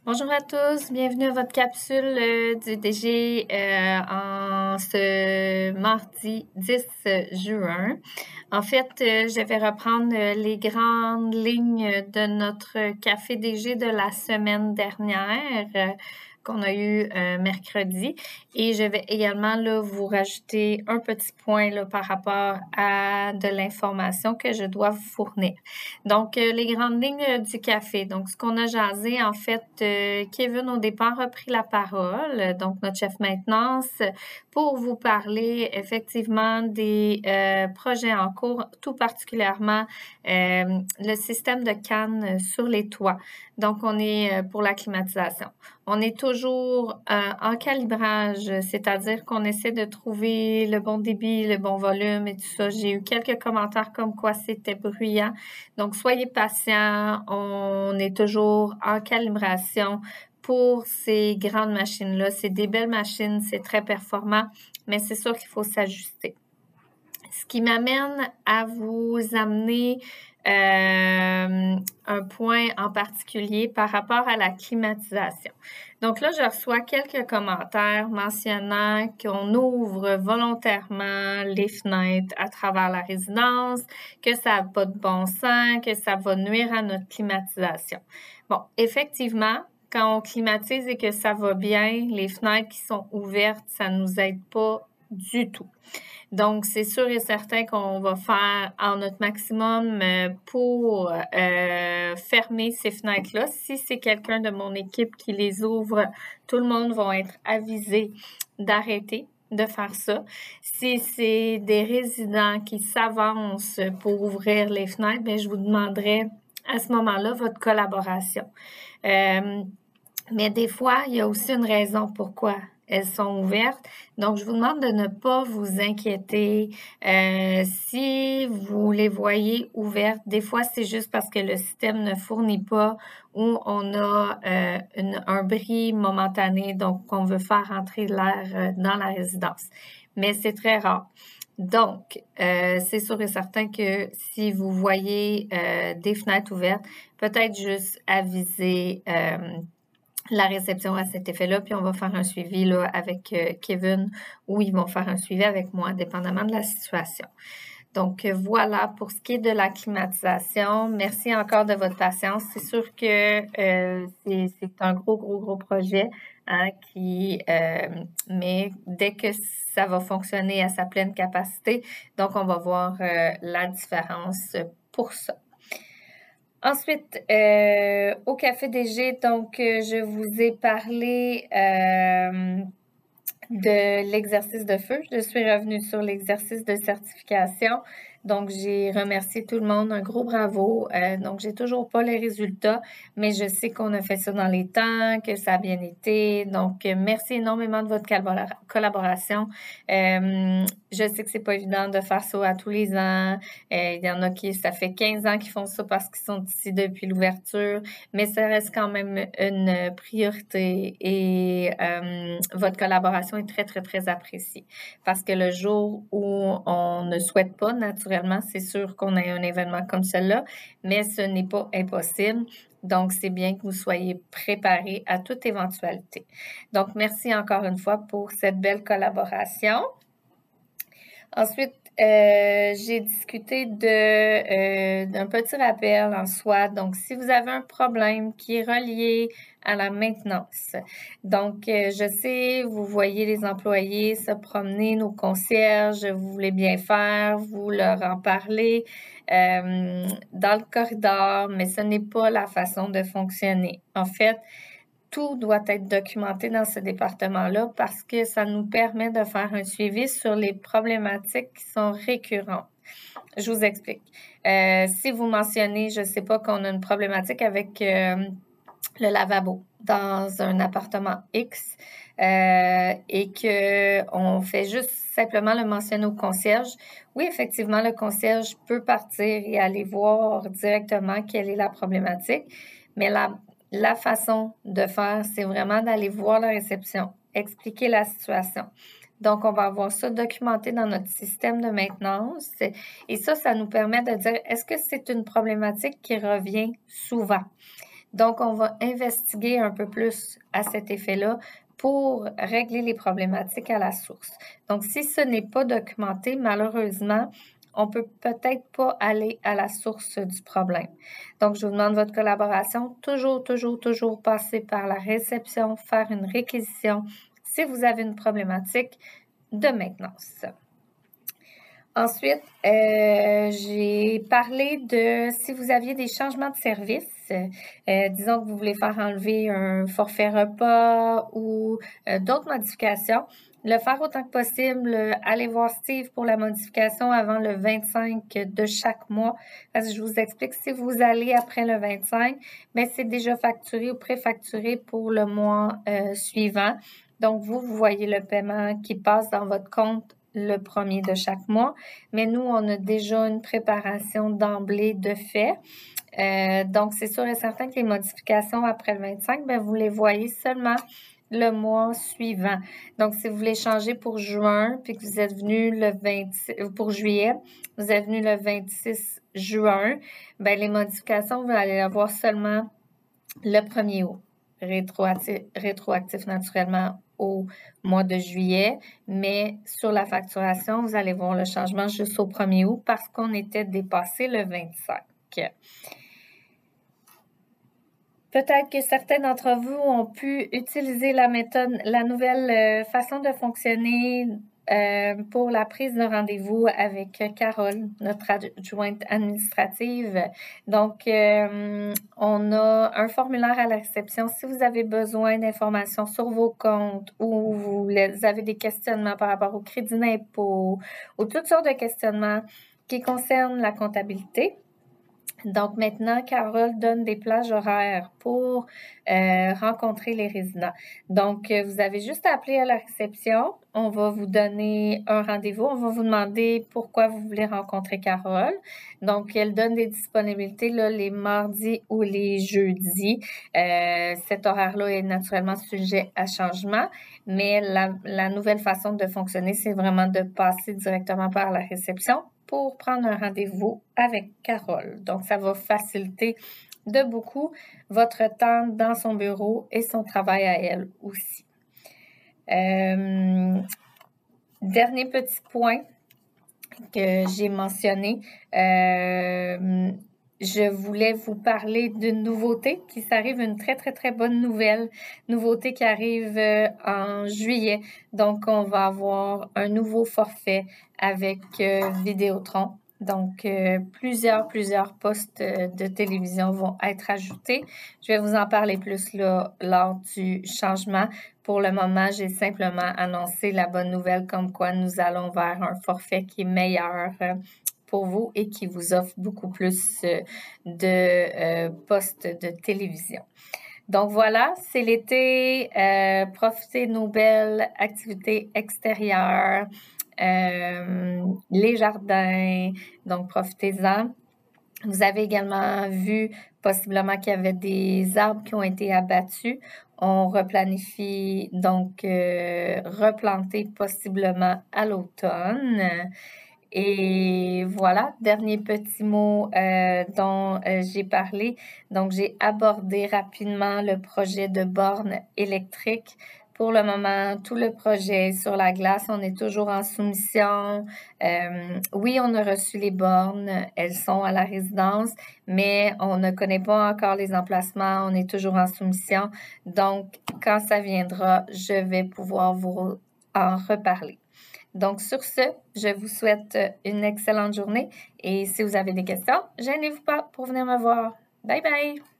Bonjour à tous, bienvenue à votre capsule du DG en ce mardi 10 juin. En fait, je vais reprendre les grandes lignes de notre café DG de la semaine dernière qu'on a eu mercredi et je vais également là, vous rajouter un petit point là, par rapport à de l'information que je dois vous fournir. Donc, les grandes lignes du café. Donc, ce qu'on a jasé, en fait, Kevin, au départ, a pris la parole, donc notre chef maintenance, pour vous parler effectivement des projets en cours, tout particulièrement le système de canne sur les toits. Donc, on est pour la climatisation. On est toujours en calibrage, c'est-à-dire qu'on essaie de trouver le bon débit, le bon volume et tout ça. J'ai eu quelques commentaires comme quoi c'était bruyant. Donc, soyez patients. On est toujours en calibration pour ces grandes machines-là. C'est des belles machines, c'est très performant, mais c'est sûr qu'il faut s'ajuster. Ce qui m'amène à vous amener un point en particulier par rapport à la climatisation. Donc là, je reçois quelques commentaires mentionnant qu'on ouvre volontairement les fenêtres à travers la résidence, que ça n'a pas de bon sens, que ça va nuire à notre climatisation. Bon, effectivement, quand on climatise et que ça va bien, les fenêtres qui sont ouvertes, ça ne nous aide pas du tout. Donc, c'est sûr et certain qu'on va faire en notre maximum pour fermer ces fenêtres-là. Si c'est quelqu'un de mon équipe qui les ouvre, tout le monde va être avisé d'arrêter de faire ça. Si c'est des résidents qui s'avancent pour ouvrir les fenêtres, bien, je vous demanderai à ce moment-là votre collaboration. Mais des fois, il y a aussi une raison pourquoi elles sont ouvertes. Donc, je vous demande de ne pas vous inquiéter. Si vous les voyez ouvertes, des fois, c'est juste parce que le système ne fournit pas ou on a un bris momentané, donc on veut faire entrer l'air dans la résidence. Mais c'est très rare. Donc, c'est sûr et certain que si vous voyez des fenêtres ouvertes, peut-être juste aviser la réception à cet effet-là, puis on va faire un suivi là, avec Kevin ou ils vont faire un suivi avec moi, dépendamment de la situation. Donc, voilà pour ce qui est de la climatisation. Merci encore de votre patience. C'est sûr que c'est un gros projet mais dès que ça va fonctionner à sa pleine capacité, donc on va voir la différence pour ça. Ensuite, au Café DG, donc, je vous ai parlé de l'exercice de feu. Je suis revenue sur l'exercice de certification. Donc, j'ai remercié tout le monde. Un gros bravo. Donc, j'ai toujours pas les résultats, mais je sais qu'on a fait ça dans les temps, que ça a bien été. Donc, merci énormément de votre collaboration. Je sais que c'est pas évident de faire ça à tous les ans. Il y en a qui, ça fait 15 ans qu'ils font ça parce qu'ils sont ici depuis l'ouverture, mais ça reste quand même une priorité et votre collaboration est très appréciée. Parce que le jour où on ne souhaite pas, naturellement, c'est sûr qu'on ait un événement comme celui-là, mais ce n'est pas impossible. Donc, c'est bien que vous soyez préparés à toute éventualité. Donc, merci encore une fois pour cette belle collaboration. Ensuite, j'ai discuté d'un petit rappel en soi. Donc, si vous avez un problème qui est relié à la maintenance, donc je sais, vous voyez les employés se promener, nos concierges, vous voulez bien faire, vous leur en parlez dans le corridor, mais ce n'est pas la façon de fonctionner. En fait, tout doit être documenté dans ce département-là parce que ça nous permet de faire un suivi sur les problématiques qui sont récurrentes. Je vous explique. Si vous mentionnez, je ne sais pas, qu'on a une problématique avec le lavabo dans un appartement X et qu'on fait juste simplement le mentionner au concierge, oui, effectivement, le concierge peut partir et aller voir directement quelle est la problématique, mais la façon de faire, c'est vraiment d'aller voir la réception, expliquer la situation. Donc, on va avoir ça documenté dans notre système de maintenance. Et ça nous permet de dire, est-ce que c'est une problématique qui revient souvent? Donc, on va investiguer un peu plus à cet effet-là pour régler les problématiques à la source. Donc, si ce n'est pas documenté, malheureusement, on peut peut-être pas aller à la source du problème. Donc, je vous demande votre collaboration. Toujours passer par la réception, faire une réquisition si vous avez une problématique de maintenance. Ensuite, j'ai parlé de si vous aviez des changements de service, disons que vous voulez faire enlever un forfait repas ou d'autres modifications, le faire autant que possible, allez voir Steve pour la modification avant le 25 de chaque mois. Parce que je vous explique, si vous allez après le 25, mais c'est déjà facturé ou préfacturé pour le mois suivant. Donc, vous voyez le paiement qui passe dans votre compte le premier de chaque mois, mais nous, on a déjà une préparation d'emblée de fait. Donc, c'est sûr et certain que les modifications après le 25, bien, vous les voyez seulement le mois suivant. Donc, si vous voulez changer pour juin, puis que vous êtes venu le 26, pour juillet, vous êtes venu le 26 juin, bien, les modifications, vous allez les voir seulement le 1er août. Rétroactif naturellement au mois de juillet, mais sur la facturation, vous allez voir le changement juste au 1er août parce qu'on était dépassé le 25. Peut-être que certains d'entre vous ont pu utiliser la méthode, la nouvelle façon de fonctionner pour la prise de rendez-vous avec Carole, notre adjointe administrative. Donc, on a un formulaire à la réception. Si vous avez besoin d'informations sur vos comptes ou vous avez des questionnements par rapport au crédit d'impôt ou toutes sortes de questionnements qui concernent la comptabilité. Donc, maintenant, Carole donne des plages horaires pour rencontrer les résidents. Donc, vous avez juste à appeler à la réception. On va vous donner un rendez-vous. On va vous demander pourquoi vous voulez rencontrer Carole. Donc, elle donne des disponibilités là, les mardis ou les jeudis. Cet horaire-là est naturellement sujet à changement, mais la nouvelle façon de fonctionner, c'est vraiment de passer directement par la réception pour prendre un rendez-vous avec Carole. Donc, ça va faciliter de beaucoup votre temps dans son bureau et son travail à elle aussi. Dernier petit point que j'ai mentionné, je voulais vous parler d'une nouveauté qui s'arrive, une très bonne nouveauté qui arrive en juillet. Donc, on va avoir un nouveau forfait avec Vidéotron. Donc, plusieurs postes de télévision vont être ajoutés. Je vais vous en parler plus là, lors du changement. Pour le moment, j'ai simplement annoncé la bonne nouvelle comme quoi nous allons vers un forfait qui est meilleur pour vous et qui vous offre beaucoup plus de postes de télévision. Donc voilà, c'est l'été, profitez de nos belles activités extérieures, les jardins, donc profitez-en. Vous avez également vu possiblement qu'il y avait des arbres qui ont été abattus. On replanifie donc replanter possiblement à l'automne. Et voilà, dernier petit mot dont j'ai parlé. Donc, j'ai abordé rapidement le projet de borne électrique. Pour le moment, tout le projet est sur la glace. On est toujours en soumission. Oui, on a reçu les bornes. Elles sont à la résidence, mais on ne connaît pas encore les emplacements. On est toujours en soumission. Donc, quand ça viendra, je vais pouvoir vous en reparler. Donc, sur ce, je vous souhaite une excellente journée et si vous avez des questions, gênez-vous pas pour venir me voir. Bye bye!